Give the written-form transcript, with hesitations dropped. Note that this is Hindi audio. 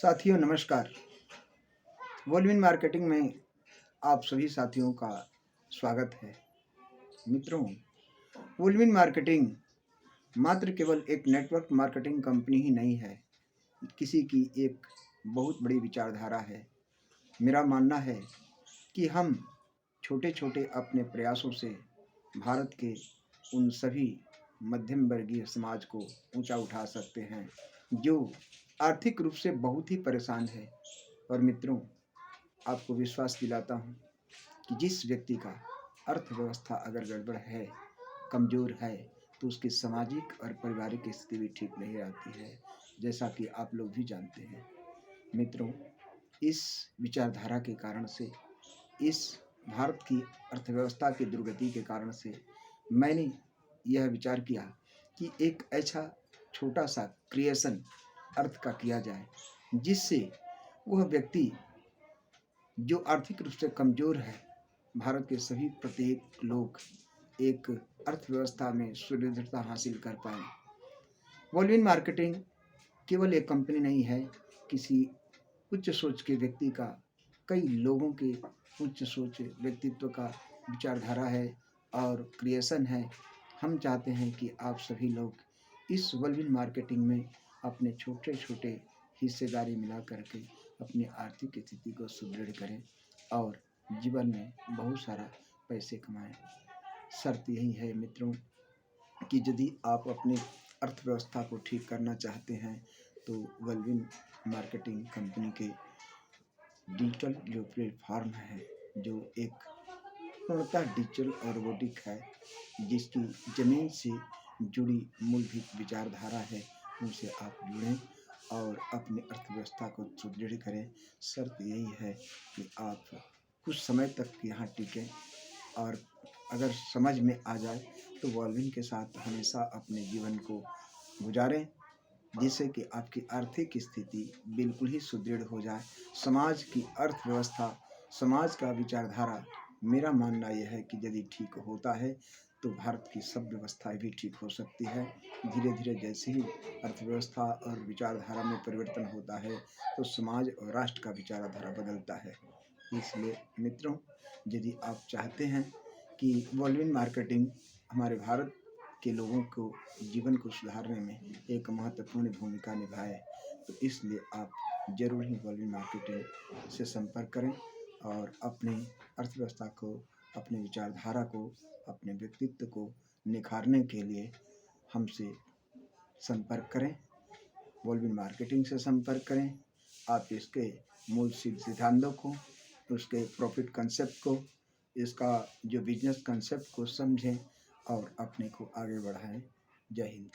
साथियों नमस्कार। वोल्विन मार्केटिंग में आप सभी साथियों का स्वागत है। मित्रों, वोल्विन मार्केटिंग मात्र केवल एक नेटवर्क मार्केटिंग कंपनी ही नहीं है, किसी की एक बहुत बड़ी विचारधारा है। मेरा मानना है कि हम छोटे-छोटे अपने प्रयासों से भारत के उन सभी मध्यम वर्गीय समाज को ऊंचा उठा सकते हैं जो आर्थिक रूप से बहुत ही परेशान है। और मित्रों, आपको विश्वास दिलाता हूँ कि जिस व्यक्ति का अर्थव्यवस्था अगर गड़बड़ है, कमज़ोर है, तो उसकी सामाजिक और पारिवारिक स्थिति भी ठीक नहीं रहती है, जैसा कि आप लोग भी जानते हैं। मित्रों, इस विचारधारा के कारण से, इस भारत की अर्थव्यवस्था की दुर्गति के कारण से मैंने यह विचार किया कि एक ऐसा छोटा-सा क्रिएशन अर्थ का किया जाए, जिससे वह व्यक्ति जो आर्थिक रूप से कमज़ोर है, भारत के सभी प्रत्येक लोग एक अर्थव्यवस्था में सुदृढ़ता हासिल कर पाएँ। वोल्विन मार्केटिंग केवल एक कंपनी नहीं है, किसी उच्च सोच के व्यक्ति का, कई लोगों के उच्च सोच व्यक्तित्व का विचारधारा है और क्रिएशन है। हम चाहते हैं कि आप सभी लोग इस वोल्विन मार्केटिंग में अपने छोटे-छोटे हिस्सेदारी मिला करके अपनी आर्थिक स्थिति को सुदृढ़ करें और जीवन में बहुत सारा पैसे कमाएँ। शर्त यही है मित्रों कि यदि आप अपनी अर्थव्यवस्था को ठीक करना चाहते हैं, तो वोल्विन मार्केटिंग कंपनी के डिजिटल जो प्लेटफॉर्म है, जो एक पूर्णतः डिजिटल और रोबोटिक है, जिसकी ज़मीन से जुड़ी मूलभूत विचारधारा है, उनसे आप जुड़ें और अपनी अर्थव्यवस्था को सुदृढ़ करें। शर्त यही है कि आप कुछ समय तक यहाँ टिकें और अगर समझ में आ जाए तो वोल्विन के साथ हमेशा अपने जीवन को गुजारें, जिससे कि आपकी आर्थिक स्थिति बिल्कुल ही सुदृढ़ हो जाए। समाज की अर्थव्यवस्था, समाज का विचारधारा, मेरा मानना यह है कि यदि ठीक होता है तो भारत की सब व्यवस्थाएं भी ठीक हो सकती है। धीरे-धीरे जैसे ही अर्थव्यवस्था और विचारधारा में परिवर्तन होता है, तो समाज और राष्ट्र का विचारधारा बदलता है। इसलिए मित्रों, यदि आप चाहते हैं कि वोल्विन मार्केटिंग हमारे भारत के लोगों को जीवन को सुधारने में एक महत्वपूर्ण भूमिका निभाए, तो इसलिए आप ज़रूर ही वोल्विन मार्केटिंग से संपर्क करें और अपनी अर्थव्यवस्था को, अपनी विचारधारा को, अपने व्यक्तित्व को निखारने के लिए हमसे संपर्क करें, वोल्विन मार्केटिंग से संपर्क करें। आप इसके मूल सिद्धांतों को, उसके प्रॉफिट कंसेप्ट को, इसका जो बिजनेस कंसेप्ट को समझें और अपने को आगे बढ़ाएं। जय हिंद।